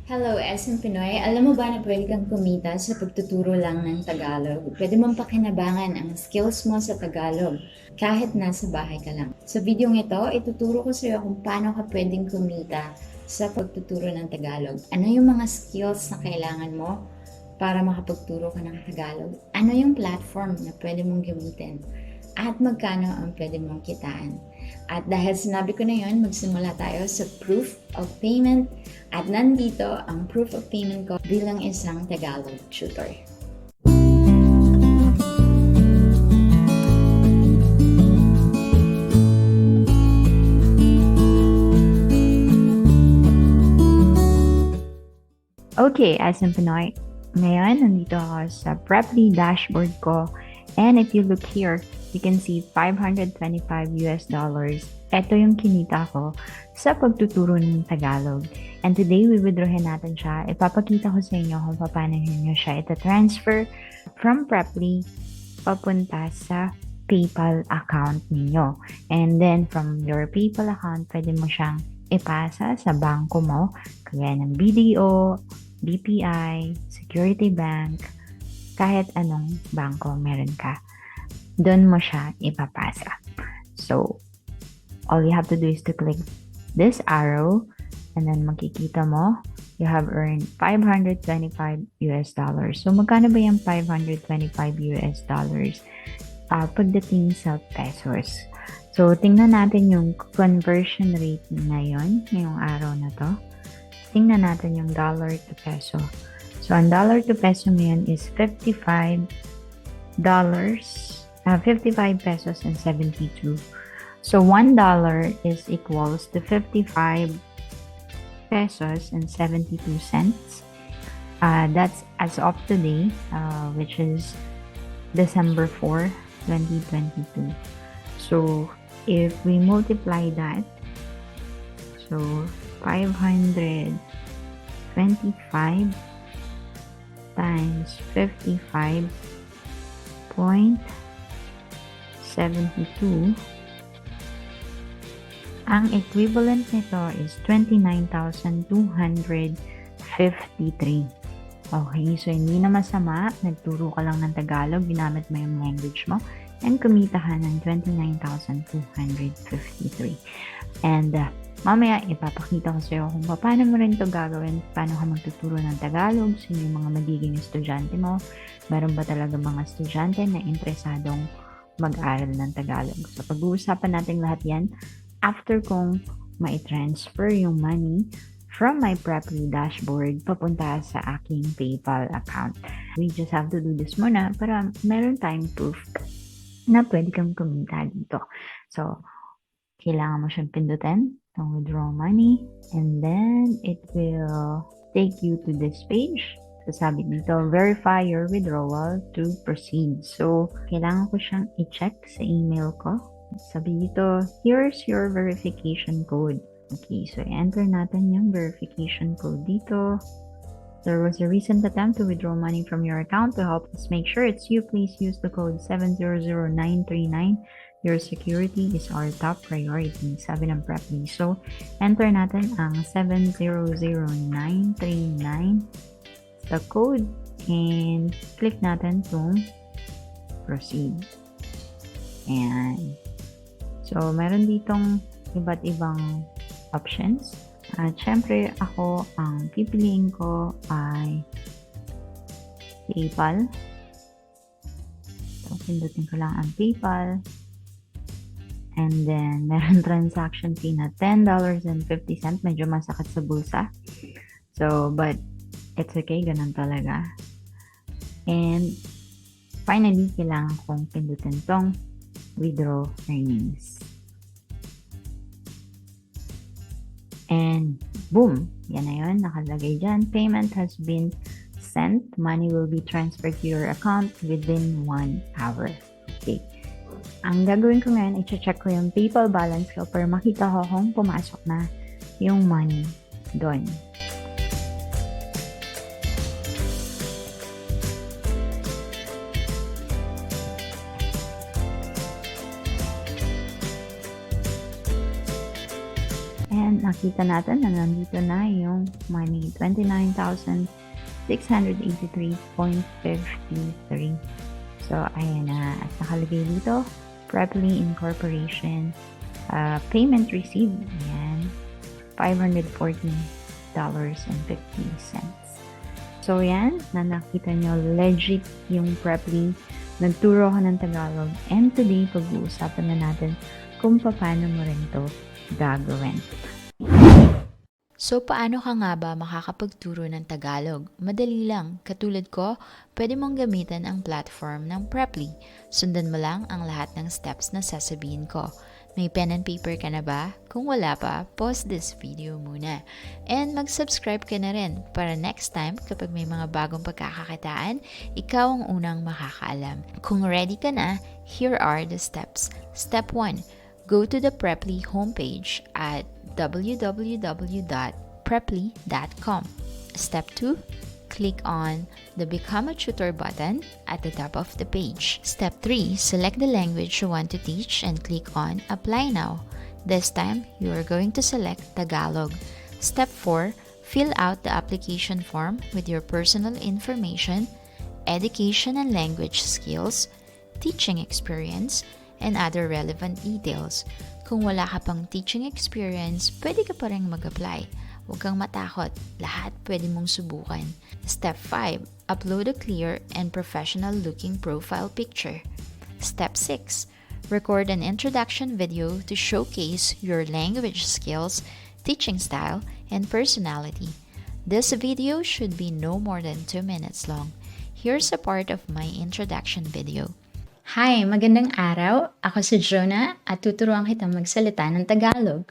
Hello, SM Pinoy. Alam mo ba na pwede kang kumita sa pagtuturo lang ng Tagalog? Pwede mong pakinabangan ang skills mo sa Tagalog kahit nasa bahay ka lang. Sa video ito, ituturo ko sa iyo kung paano ka pwedeng kumita sa pagtuturo ng Tagalog. Ano yung mga skills na kailangan mo para makapagturo ka ng Tagalog? Ano yung platform na pwede mong gamitin? At magkano ang pwede mong kitaan? At dahil sinabi ko na yun, magsimula tayo sa proof of payment. At nandito ang proof of payment ko bilang isang Tagalog tutor. Okay, SM Pinoy. Ngayon, nandito ako sa Preply dashboard ko. And if you look here, you can see $525. Ito yung kinita ko sa pagtuturo ng Tagalog. And today, withdrawin natin siya. Ipapakita ko sa inyo kung paano nyo siya ita-transfer from Preply papunta sa PayPal account ninyo. And then, from your PayPal account, pwede mo siyang ipasa sa bangko mo, kagaya ng BDO, BPI, Security Bank, kahit anong bangko meron ka, doon mo siya ipapasa. So, all you have to do is to click this arrow and then makikita mo, you have earned $525. So, magkano ba yung $525? Pagdating sa pesos. So, tingnan natin yung conversion rate ngayon, ngayong araw na to. Tingnan natin yung dollar to peso. So, ang dollar to peso ngayon is $55, 55 pesos and 72. So, $1 is equals to 55 pesos and 72 cents. That's as of today, which is December 4, 2022. So, if we multiply that, so 525 times 55.72, ang equivalent nito is 29,253. Okay, so hindi na masama, nagturo ka lang ng Tagalog, ginamit mo yung language mo, and kumita ka ng 29,253. And mamaya, ipapakita ko sa iyo kung paano mo rin ito gagawin, paano ka magtuturo ng Tagalog, sino yung mga magiging estudyante mo, meron ba talaga mga estudyante na interesadong mag-aral ng Tagalog. So, pag-uusapan natin lahat yan after kong ma-transfer yung money from my Preply dashboard papunta sa aking PayPal account. We just have to do this muna para meron tayong proof na pwede kang kumita dito. So, kailangan mo siyang pindutin, itong withdraw money, and then it will take you to this page. So, sabi dito, verify your withdrawal to proceed. So, kailangan ko siyang i-check sa email ko. Sabi dito, here's your verification code. Okay, so enter natin yung verification code dito. There was a recent attempt to withdraw money from your account. To help us make sure it's you, please use the code 700939. Your security is our top priority, sabi ng Preply. So, enter natin ang 700939, the code, and click natin itong proceed. And so, meron ditong iba't ibang options. At syempre, ako, ang pipiliin ko ay PayPal. So, pindutin ko lang ang PayPal. And then, meron transaction fee na $10.50. Medyo masakit sa bulsa. So, but it's okay. Ganun talaga. And, finally, kailangan kong pindutin tong withdraw earnings. And boom, yan na yun, nakalagay dyan. Payment has been sent. Money will be transferred to your account within 1 hour. Okay. Ang gagawin ko ngayon, i-check ko yung PayPal balance ko para makita ko kung pumasok na yung money doon. And And nakita natin na nandito na yung money, 29,683.53. So, ayan na. At nakalagay dito, Preply Incorporation, payment received. Ayan, $514.50. So, yan, na nakita nyo, legit yung Preply. Nagturo ako ng Tagalog. And today, pag-uusapan na natin kung paano mo rin to gagawin. So, paano ka nga ba makakapagturo ng Tagalog? Madali lang. Katulad ko, pwede mong gamitin ang platform ng Preply. Sundan mo lang ang lahat ng steps na sasabihin ko. May pen and paper ka na ba? Kung wala pa, pause this video muna. And mag-subscribe ka na rin para next time kapag may mga bagong pagkakakitaan, ikaw ang unang makakaalam. Kung ready ka na, here are the steps. Step 1. Go to the Preply homepage at www.preply.com. Step 2. Click on the Become a Tutor button at the top of the page. Step 3. Select the language you want to teach and click on Apply Now. This time, you are going to select Tagalog. Step 4. Fill out the application form with your personal information, education and language skills, teaching experience, and other relevant details. Kung wala ka pang teaching experience, pwede ka pa rin mag-apply. Huwag kang matakot, lahat pwede mong subukan. Step 5. Upload a clear and professional-looking profile picture. Step 6. Record an introduction video to showcase your language skills, teaching style, and personality. This video should be no more than 2 minutes long. Here's a part of my introduction video. Hi! Magandang araw! Ako si Jonah at tuturuan kitang magsalita ng Tagalog.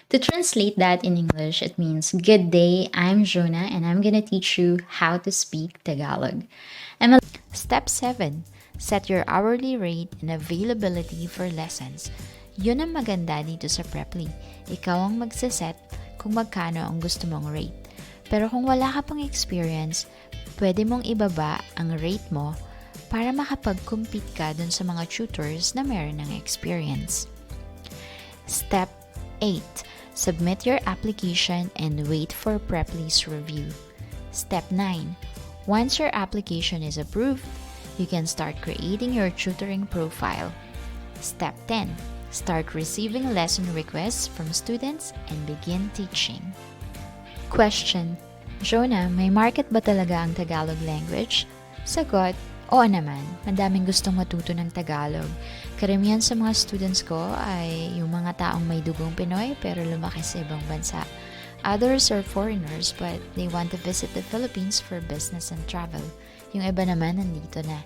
To translate that in English, it means, Good day, I'm Jonah and I'm gonna teach you how to speak Tagalog. Step 7. Set your hourly rate and availability for lessons. Yun ang maganda dito sa Preply. Ikaw ang magsaset kung magkano ang gusto mong rate. Pero kung wala ka pang experience, pwede mong ibaba ang rate mo para makapag-compete ka dun sa mga tutors na meron ng experience. Step 8. Submit your application and wait for Preply's review. Step 9. Once your application is approved, you can start creating your tutoring profile. Step 10. Start receiving lesson requests from students and begin teaching. Question: Jonah, may market ba talaga ang Tagalog language? Sagot: oo naman, madaming gustong matuto ng Tagalog. Karamihan sa mga students ko ay yung mga taong may dugong Pinoy pero lumaki sa ibang bansa. Others are foreigners but they want to visit the Philippines for business and travel. Yung iba naman nandito na.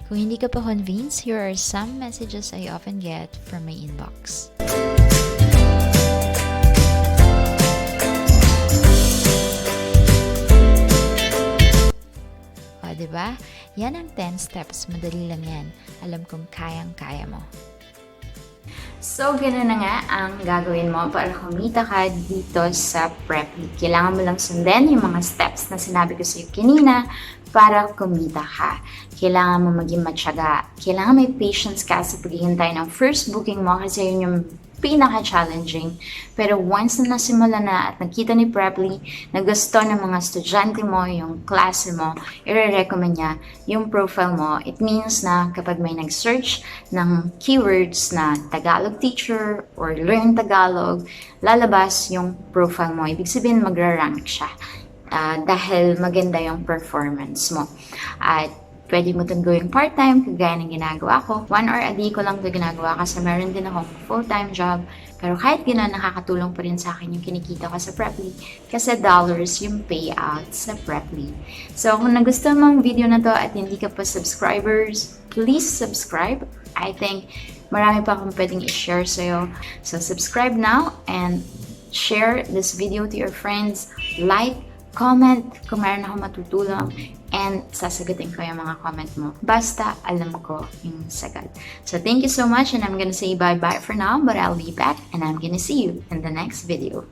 Kung hindi ka pa convinced, here are some messages I often get from my inbox. O, diba? Yan ang 10 steps. Madali lang yan. Alam kong kayang-kaya mo. So, gano'n na nga ang gagawin mo para kumita ka dito sa Preply. Kailangan mo lang sundan yung mga steps na sinabi ko sa iyo kanina para kumita ka. Kailangan mo maging matyaga. Kailangan may patience ka sa paghihintay ng first booking mo kasi yun yung pinaka-challenging. Pero once na nasimula na at nakita ni Preply na gusto ng mga estudyante mo, yung klase mo, i-recommend niya yung profile mo. It means na kapag may nag-search ng keywords na Tagalog teacher or learn Tagalog, lalabas yung profile mo. Ibig sabihin magra-rank siya dahil maganda yung performance mo. At pwede mo itong gawing part-time, kagaya ng ginagawa ko. 1 hour a day ko lang ito ginagawa kasi meron din akong full-time job. Pero kahit gano'n, nakakatulong pa rin sa akin yung kinikita ko sa Preply kasi dollars yung payout sa Preply. So, kung nagustuhan mo ang video na to at hindi ka pa subscribers, please subscribe. I think marami pa akong pwedeng i-share sa'yo. So, subscribe now and share this video to your friends. Like, comment kung meron akong matutulong, and sasagutin ko yung mga comment mo. Basta alam ko yung sagot. So thank you so much and I'm gonna say bye-bye for now, but I'll be back and I'm gonna see you in the next video.